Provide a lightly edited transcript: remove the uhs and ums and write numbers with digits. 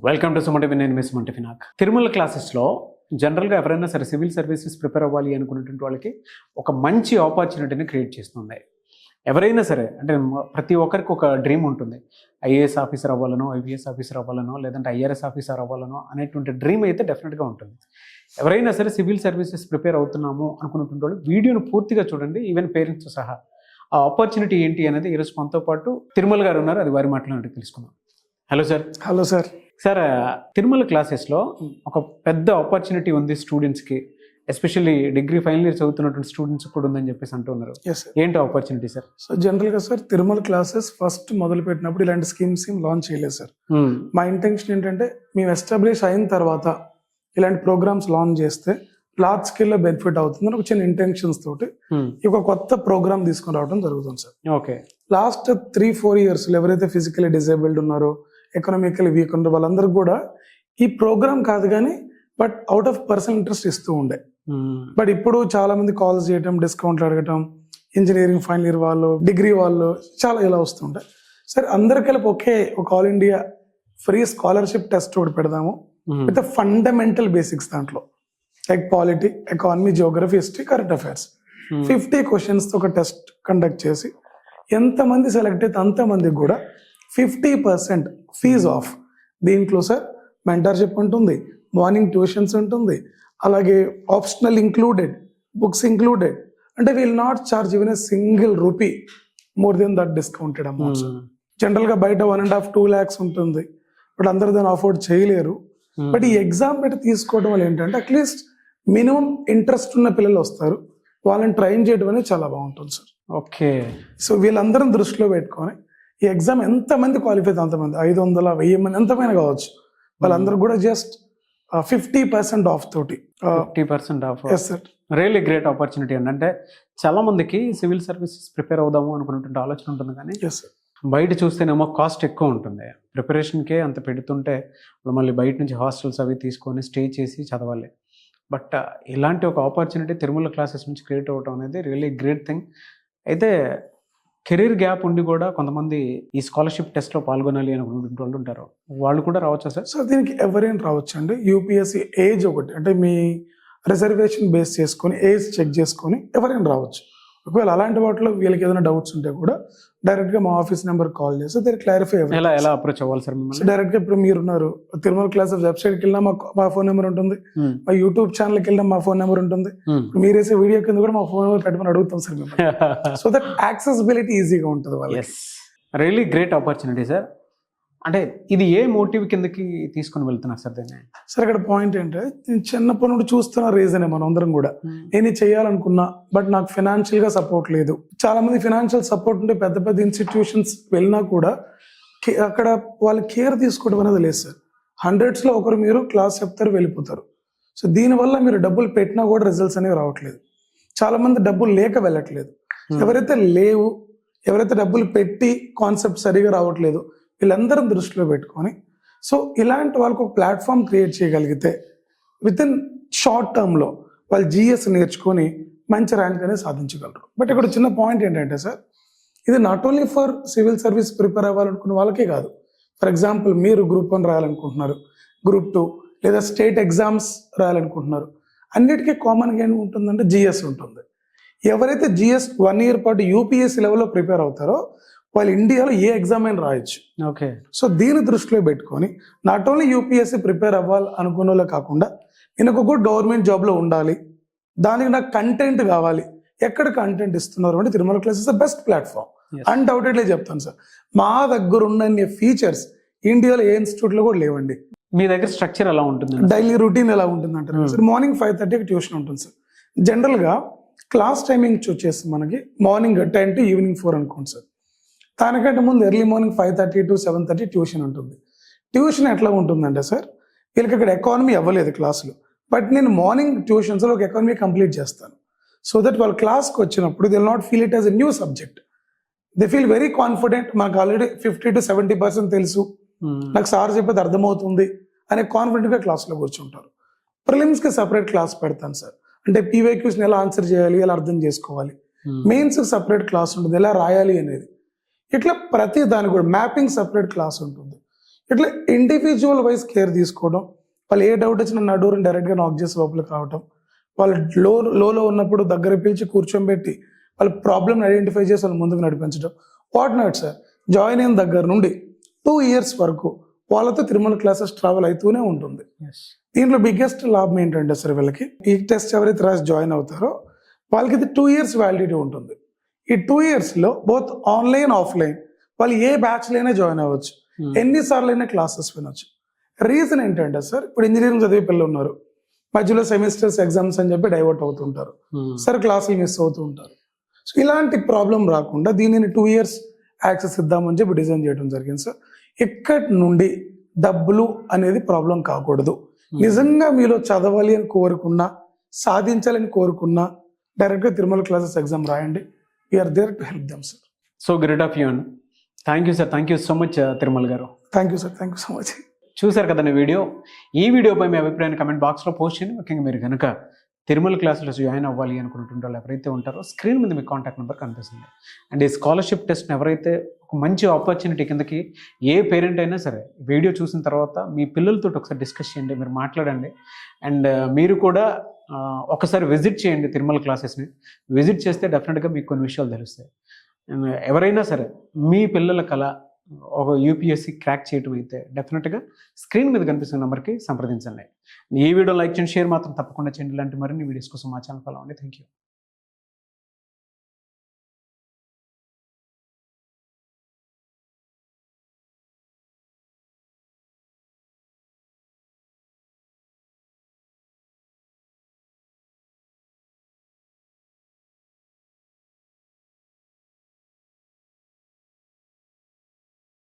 Welcome to Suman TV. నేను miss Suman TV. నాకు తిరుమల క్లాసెస్లో జనరల్గా ఎవరైనా సరే సివిల్ సర్వీసెస్ ప్రిపేర్ అవ్వాలి అనుకున్నటువంటి వాళ్ళకి ఒక మంచి ఆపర్చునిటీని క్రియేట్ చేస్తుంది. ఎవరైనా సరే అంటే ప్రతి ఒక్కరికి ఒక డ్రీమ్ ఉంటుంది. ఐఏఎస్ ఆఫీసర్ అవ్వాలనో, ఐపీఎస్ ఆఫీసర్ అవ్వాలనో, లేదంటే ఐఆర్ఎస్ ఆఫీసర్ అవ్వాలనో అనేటువంటి డ్రీమ్ అయితే డెఫినెట్గా ఉంటుంది. ఎవరైనా సరే సివిల్ సర్వీసెస్ ప్రిపేర్ అవుతున్నాము అనుకున్నటువంటి వాళ్ళు వీడియోను పూర్తిగా చూడండి, ఈవెన్ పేరెంట్స్ సహా. ఆ ఆపర్చునిటీ ఏంటి అనేది ఈరోజు మనతో పాటు తిరుమల గారు ఉన్నారు, అది వారి మాటలను తెలుసుకుందాం. Hello sir. Hello sir. Sir, Tirumala క్లాసెస్లో ఒక పెద్ద ఆపర్చునిటీ ఉంది స్టూడెంట్స్కి, ఎస్పెషల్లీ డిగ్రీ ఫైనల్ ఇయర్ చదువుతున్నటువంటి స్టూడెంట్స్ కూడా ఉందని చెప్పేసి అంటున్నారు. ఏంటి ఆపర్చునిటీ సార్? సో జనరల్గా సార్ తిరుమల క్లాసెస్ ఫస్ట్ మొదలు పెట్టినప్పుడు ఇలాంటి స్కీమ్స్ ఏం లాంచ్ చేయలేదు సార్. మా ఇంటెన్షన్ ఏంటంటే మేము ఎస్టాబ్లిష్ అయిన తర్వాత ఇలాంటి ప్రోగ్రామ్స్ లాంచ్ చేస్తే లార్జ్ స్కేల్లో బెనిఫిట్ అవుతుందని ఒక చిన్న ఇంటెన్షన్స్ తోటి ఒక కొత్త ప్రోగ్రామ్ తీసుకొని రావడం జరుగుతుంది సార్. ఓకే. లాస్ట్ 3-4 years ఎవరైతే ఫిజికల్లీ డిజేబుల్డ్ ఉన్నారో, ఎకనామికల్లీ వీక్ ఉన్నారో వాళ్ళందరూ కూడా ఈ ప్రోగ్రామ్ కాదు కానీ but out of personal interest ఇస్తూ ఉండే. బట్ ఇప్పుడు చాలా మంది కాల్స్ చేయటం, డిస్కౌంట్లు అడగటం, ఇంజనీరింగ్ ఫైనల్ ఇయర్ వాళ్ళు, డిగ్రీ వాళ్ళు చాలా ఇలా వస్తుంటాయి. సరే అందరు కలిపి ఒక all India free scholarship test ఒకటి పెడదాము విత్ ఫండమెంటల్ బేసిక్స్ దాంట్లో, like polity, economy, Geography, history, current affairs 50 questions ఒక టెస్ట్ కండక్ట్ చేసి ఎంతమంది సెలెక్ట్ అయితే అంతమందికి కూడా 50% ఫీజ్ ఆఫ్. దీంట్లో సార్ మెంటర్షిప్ ఉంటుంది, మార్నింగ్ ట్యూషన్స్ ఉంటుంది, అలాగే ఆప్షనల్ ఇంక్లూడెడ్, బుక్స్ ఇంక్లూడెడ్. అంటే will not charge even a single rupee more than that discounted amount. జనరల్గా బయట 1.5-2 lakhs ఉంటుంది, బట్ అందరూ దాన్ని అఫోర్డ్ చేయలేరు. బట్ ఈ ఎగ్జామ్ పెట్టి తీసుకోవడం వల్ల ఏంటంటే అట్లీస్ట్ మినిమం ఇంట్రెస్ట్ ఉన్న పిల్లలు వస్తారు, వాళ్ళని ట్రైన్ చేయడం అనేది చాలా బాగుంటుంది సార్. ఓకే. సో వీళ్ళందరం దృష్టిలో పెట్టుకొని ఈ ఎగ్జామ్ ఎంతమంది క్వాలిఫై అయితే అంతమంది, 500, 1000 మంది ఎంతమైనా కావచ్చు, వాళ్ళందరూ కూడా జస్ట్ 50% ఆఫ్ తోటి. 50% off. Yes sir. Really great opportunity అండి. అంటే చాలా మందికి సివిల్ సర్వీసెస్ ప్రిపేర్ అవుదాము అనుకున్నటువంటి ఆలోచన ఉంటుంది, కానీ ఎస్ సార్ బయట చూస్తేనేమో కాస్ట్ ఎక్కువ ఉంటుంది. ప్రిపరేషన్కే అంత పెడుతుంటే మళ్ళీ బయట నుంచి హాస్టల్స్ అవి తీసుకొని స్టే చేసి చదవాలి. బట్ ఇలాంటి ఒక ఆపర్చునిటీ తిరుమల క్లాసెస్ నుంచి క్రియేట్ అవ్వడం అనేది రియల్లీ గ్రేట్ థింగ్. అయితే కెరీర్ గ్యాప్ ఉండి కూడా కొంతమంది ఈ స్కాలర్షిప్ టెస్ట్లో పాల్గొనాలి అనుకుంటున్న వాళ్ళు ఉంటారు, వాళ్ళు కూడా రావచ్చా సార్? సో దీనికి ఎవరైనా రావచ్చు అండి. యూపీఎస్సీ ఏజ్ ఒకటి, అంటే మీ రిజర్వేషన్ బేస్ చేసుకొని ఏజ్ చెక్ చేసుకొని ఎవరైనా రావచ్చు. ఒకవేళ అలాంటి వాటిలో వీళ్ళకి ఏదైనా డౌట్స్ ఉంటే కూడా డైరెక్ట్ గా మా ఆఫీస్ నెంబర్ కాల్ చేస్తే దాన్ని క్లారిఫై. ఎలా అప్రోచ్ అవ్వాలి సార్ మిమ్మల్ని? డైరెక్ట్ గా ఇప్పుడు మీరున్నారు తిరుమల క్లాసెస్ వెబ్సైట్కి వెళ్ళినా మా ఫోన్ నెంబర్ ఉంటుంది, మా యూట్యూబ్ ఛానల్కి వెళ్ళినా మా ఫోన్ నెంబర్ ఉంటుంది. మీరు వేసే వీడియో కింద కూడా మా ఫోన్ నెంబర్ పెట్టమని అడుగుతాం సార్ మిమ్మల్ని. సో దట్ యాక్సెసిబిలిటీ ఈజీగా ఉంటుంది వాళ్ళకి. Really great opportunity sir. అంటే ఇది ఏ మోటివ్ కిందకి తీసుకుని వెళ్తున్నారు సార్ దీన్ని? సార్ ఇక్కడ పాయింట్ ఏంటంటే నేను చిన్నప్పటి నుండి చూస్తున్న రీజనే మనం అందరం కూడా, నేను చేయాలనుకున్నా బట్ నాకు ఫినాన్షియల్ గా సపోర్ట్ లేదు. చాలా మంది ఫినాన్షియల్ సపోర్ట్ ఉంటే పెద్ద పెద్ద ఇన్స్టిట్యూషన్స్ వెళ్ళినా కూడా అక్కడ వాళ్ళ కేర్ తీసుకోవడం అనేది లేదు సార్. 100s లో ఒకరు మీరు క్లాస్ చెప్తారు, వెళ్ళిపోతారు. సో దీనివల్ల మీరు డబ్బులు పెట్టినా కూడా రిజల్ట్స్ అనేవి రావట్లేదు. చాలా మంది డబ్బులు లేక వెళ్ళట్లేదు. ఎవరైతే డబ్బులు పెట్టి కాన్సెప్ట్ సరిగా రావట్లేదు వీళ్ళందరం దృష్టిలో పెట్టుకొని, సో ఇలాంటి వాళ్ళకు ఒక ప్లాట్ఫామ్ క్రియేట్ చేయగలిగితే విత్ ఇన్ షార్ట్ టర్మ్లో వాళ్ళు జిఎస్ నేర్చుకొని మంచి ర్యాంక్ అనేది సాధించగలరు. బట్ ఇక్కడ చిన్న పాయింట్ ఏంటంటే సార్, ఇది not only for civil service prepare అవ్వాలనుకున్న వాళ్ళకే కాదు. ఫర్ ఎగ్జాంపుల్ మీరు Group 1 రాయాలనుకుంటున్నారు, Group 2 లేదా స్టేట్ ఎగ్జామ్స్ రాయాలనుకుంటున్నారు, అన్నిటికీ కామన్గా ఏమి ఉంటుందంటే జిఎస్ ఉంటుంది. ఎవరైతే జిఎస్ 1 year పాటు యూపీఎస్సీ లెవెల్లో ప్రిపేర్ అవుతారో వాళ్ళు ఇండియాలో ఏ ఎగ్జామ్ అయినా రాయొచ్చు. ఓకే. సో దీన్ని దృష్టిలో పెట్టుకొని నాట్ ఓన్లీ యూపీఎస్సీ ప్రిపేర్ అవ్వాలి అనుకున్న వాళ్ళే కాకుండా నేను ఒక గుడ్ గవర్నమెంట్ జాబ్లో ఉండాలి, దానికి నాకు కంటెంట్ కావాలి. ఎక్కడ కంటెంట్ ఇస్తున్నారు అంటే Tirumala classes best platform. Undoubtedly చెప్తాను సార్, మా దగ్గర ఉన్న ఫీచర్స్ ఇండియాలో ఏ ఇన్స్టిట్యూట్లో కూడా లేవండి. మీ దగ్గర స్ట్రక్చర్ ఎలా ఉంటుంది? డైలీ రొటీన్ ఎలా ఉంటుంది అంటారు సార్. మార్నింగ్ 5:30కి ట్యూషన్ ఉంటుంది సార్. జనరల్గా క్లాస్ టైమింగ్ వచ్చేసి మనకి మార్నింగ్ 10 to ఈవినింగ్ 4 అనుకోండి సార్. దానికంటే ముందు ఎర్లీ మార్నింగ్ 5:30 to 7:30 ట్యూషన్ ఉంటుంది. ట్యూషన్ ఎట్లా ఉంటుందంటే సార్, వీళ్ళకి అక్కడ ఎకానమీ అవ్వలేదు క్లాసులు, బట్ నేను మార్నింగ్ ట్యూషన్స్లో ఒక ఎకానమీ కంప్లీట్ చేస్తాను. సో దట్ వాళ్ళ క్లాస్కి వచ్చినప్పుడు they will not feel it as a new subject. They feel very confident, మనకు ఆల్రెడీ 50 to 70% తెలుసు, నాకు సార్ చెప్పేది అర్థమవుతుంది అనే కాన్ఫిడెంట్గా క్లాస్లో కూర్చుంటారు. ప్రిలిమ్స్కి సపరేట్ క్లాస్ పెడతాను సార్, అంటే పీవైక్యూస్ని ఎలా ఆన్సర్ చేయాలి, ఎలా అర్థం చేసుకోవాలి. మెయిన్స్కి సపరేట్ క్లాస్ ఉంటుంది, ఎలా రాయాలి అనేది. ఇట్లా ప్రతి దానికి కూడా మ్యాపింగ్ సపరేట్ క్లాస్ ఉంటుంది. ఇట్లా ఇండివిజువల్ వైజ్ కేర్ తీసుకోవడం, వాళ్ళు ఏ డౌట్ వచ్చినా నా డోర్ని డైరెక్ట్గా నాక్ చేసి లోపలికి రావటం, వాళ్ళు లోలో ఉన్నప్పుడు దగ్గర పిలిచి కూర్చోబెట్టి వాళ్ళ ప్రాబ్లమ్ ఐడెంటిఫై చేసి వాళ్ళు ముందుకు నడిపించడం. వాట్ నాట్ సార్, జాయిన్ అయిన దగ్గర నుండి 2 years వరకు వాళ్ళతో తిరుమల క్లాసెస్ ట్రావెల్ అవుతూనే ఉంటుంది. దీంట్లో బిగ్గెస్ట్ లాభం ఏంటంటే సార్, వీళ్ళకి ఈ టెస్ట్ ఎవరైతే రాసి జాయిన్ అవుతారో వాళ్ళకి ఇది 2 years వ్యాలిడిటీ ఉంటుంది. ఈ 2 yearsలో బోత్ ఆన్లైన్ ఆఫ్లైన్ వాళ్ళు ఏ బ్యాచ్లైనా జాయిన్ అవ్వచ్చు, ఎన్నిసార్లు అయినా క్లాసెస్ వినొచ్చు. రీజన్ ఏంటంటే సార్, ఇప్పుడు ఇంజనీరింగ్ చదివే పిల్లలు ఉన్నారు, మధ్యలో సెమిస్టర్స్ ఎగ్జామ్స్ అని చెప్పి డైవర్ట్ అవుతుంటారు, సార్ క్లాసులు మిస్ అవుతూ ఉంటారు. సో ఇలాంటి ప్రాబ్లం రాకుండా దీనిని 2 years యాక్సెస్ ఇద్దామని చెప్పి డిజైన్ చేయడం జరిగింది సార్. ఇక్కడి నుండి డబ్బులు అనేది ప్రాబ్లం కాకూడదు. నిజంగా మీలో చదవాలి అని కోరుకున్నా, సాధించాలని కోరుకున్నా డైరెక్ట్గా తిరుమల క్లాసెస్ ఎగ్జామ్ రాయండి. We are there to help them sir. So great of you. Thank you sir, thank you so much Tirumala garu. Thank you sir, thank you so much. చూశారు కదండి వీడియో. ఈ వీడియోపై మీ అభిప్రాయాన్ని కమెంట్ బాక్స్లో పోస్ట్ చేయండి. ముఖ్యంగా మీరు కనుక తిరుమల క్లాసులో జాయిన్ అవ్వాలి అనుకుంటుంటే వాళ్ళు ఎవరైతే ఉంటారో స్క్రీన్ మీద మీ కాంటాక్ట్ నెంబర్ కనిపిస్తుంది. అండ్ ఈ స్కాలర్షిప్ టెస్ట్ని ఎవరైతే ఒక మంచి ఆపర్చునిటీ కిందకి ఏ పేరెంట్ అయినా సరే వీడియో చూసిన తర్వాత మీ పిల్లలతో ఒకసారి డిస్కస్ చేయండి, మీరు మాట్లాడండి. అండ్ మీరు కూడా ఒకసారి విజిట్ చేయండి తిరుమల క్లాసెస్ని. విజిట్ చేస్తే డెఫినెట్గా మీకు కొన్ని విషయాలు తెలుస్తాయి. ఎవరైనా సరే మీ పిల్లల కళ ఒక యూపీఎస్సీ క్రాక్ చేయటం అయితే డెఫినెట్గా స్క్రీన్ మీద కనిపిస్తున్న నెంబర్కి సంప్రదించండి. ఈ వీడియో లైక్ చేయండి, షేర్ మాత్రం తప్పకుండా చేయండి. ఇలాంటి మరిన్ని వీడియోస్ కోసం మా ఛానల్ ఫాలో అవ్వండి. Thank you.